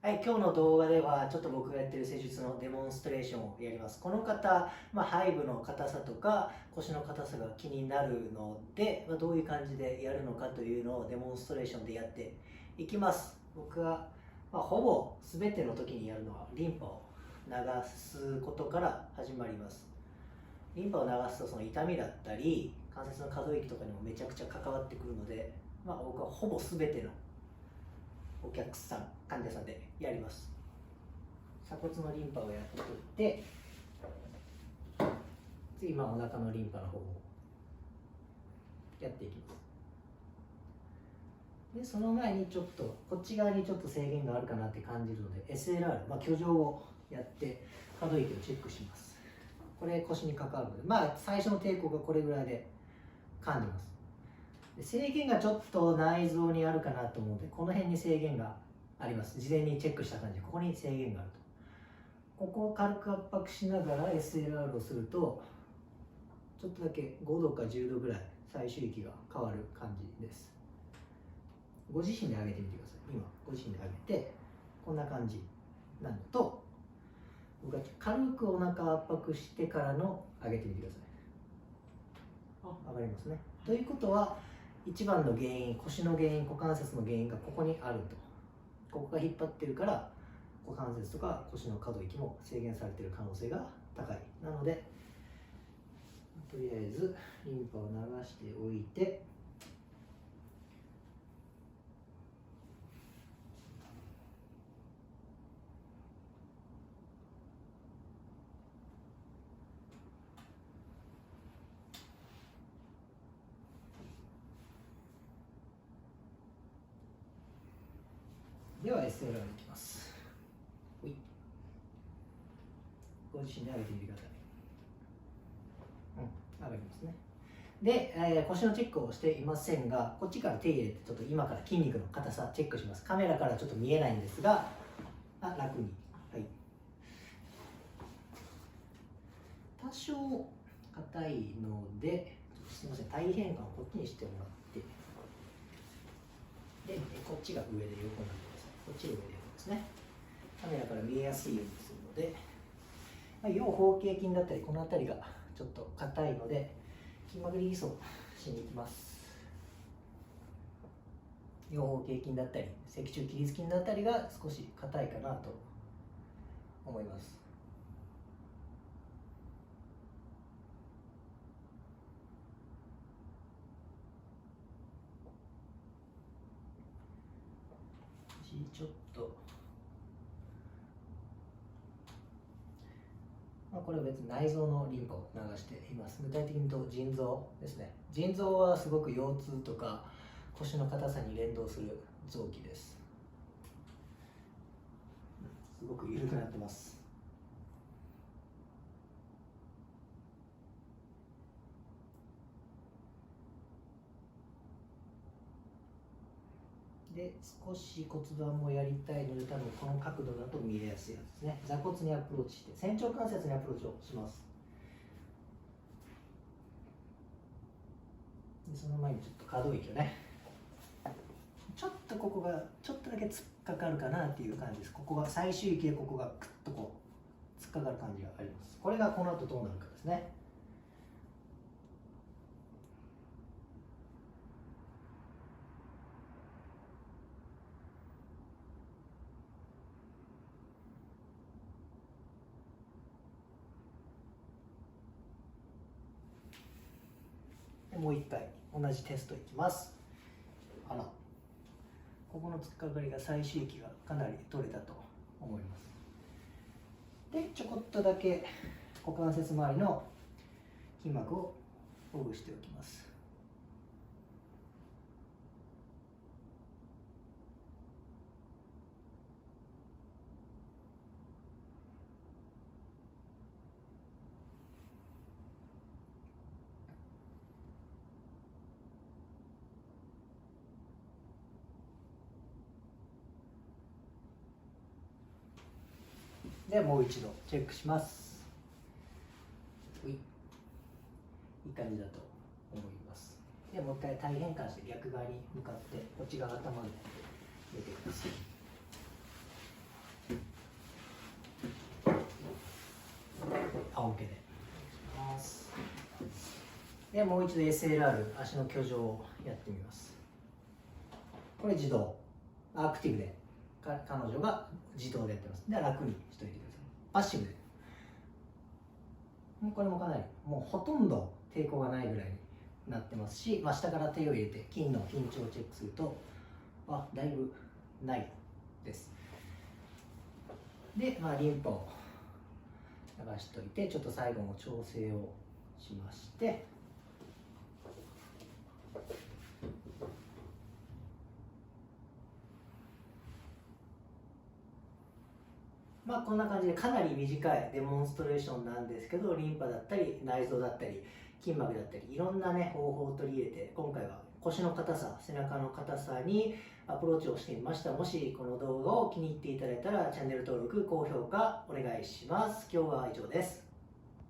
はい、今日の動画ではちょっと僕がやってる施術のデモンストレーションをやります。この方、背部の硬さとか腰の硬さが気になるので、どういう感じでやるのかというのをデモンストレーションでやっていきます。僕は、ほぼ全ての時にやるのはリンパを流すことから始まります。リンパを流すとその痛みだったり関節の可動域とかにもめちゃくちゃ関わってくるので、僕はほぼ全てのお客さん、患者さんでやります。鎖骨のリンパをやってとって、次お腹のリンパの方をやっていきます。でその前にちょっとこっち側にちょっと制限があるかなって感じるので SLR、挙上をやって可動域をチェックします。これ腰に関わるので、最初の抵抗がこれぐらいで感じます。で制限がちょっと内臓にあるかなと思うので、この辺に制限があります。事前にチェックした感じ、ここに制限があると。ここを軽く圧迫しながら SLR をすると、ちょっとだけ5度か10度ぐらい最終域が変わる感じです。ご自身で上げてみてください。今、ご自身で上げて、こんな感じなのと、僕は軽くお腹圧迫してからの上げてみてください。上がりますね。ということは、一番の原因、腰の原因、股関節の原因がここにあると。ここが引っ張ってるから、股関節とか腰の可動域も制限されている可能性が高い。なので、とりあえずリンパを流しておいて、では SLR いきます。ご自身で上げてみてください。上がりますね。で、腰のチェックをしていませんが、こっちから手入れて、ちょっと今から筋肉の硬さチェックします。カメラからちょっと見えないんですが、楽に。はい。多少硬いので、すみません、体変換をこっちにしてもらって、で、こっちが上で横になってください。こっちが上で横ですね。カメラから見えやすいようにするので、腰方形筋だったり、この辺りがちょっと硬いので、筋膜リリースをしに行きます。腰方形筋だったり、脊柱起立筋だったりが少し硬いかなと思います。ちょっと、これは別に内臓のリンパを流しています。具体的に言うと腎臓ですね。腎臓はすごく腰痛とか腰の硬さに連動する臓器です。すごく緩くなってます。で、少し骨盤もやりたいので、多分この角度だと見えやすいやつですね。座骨にアプローチして、仙腸関節にアプローチをします。でその前にちょっと可動域をね、ちょっとここがちょっとだけ突っかかるかなっていう感じです。ここが最終域でここがクッとこう突っかかる感じがあります。これがこの後どうなるかですね。もう一回同じテストいきます。ここの突っかかりが最終域がかなり取れたと思います。で、ちょこっとだけ股関節周りの筋膜をほぐしておきます。で、もう一度チェックします。いい感じだと思います。で、もう一回体変換して逆側に向かってこっち側頭で出てください。でもう一度 SLR 足の挙上をやってみます。これ自動アクティブで彼女が自動でやってます。で楽にしといてください。パッシブでこれもかなりもうほとんど抵抗がないぐらいになってますし、下から手を入れて筋の緊張をチェックするとだいぶないです。で、リンパを流しといてちょっと最後の調整をしまして、こんな感じでかなり短いデモンストレーションなんですけど、リンパだったり内臓だったり筋膜だったりいろんなね方法を取り入れて、今回は腰の硬さ、背中の硬さにアプローチをしてみました。もしこの動画を気に入っていただいたらチャンネル登録、高評価お願いします。今日は以上です。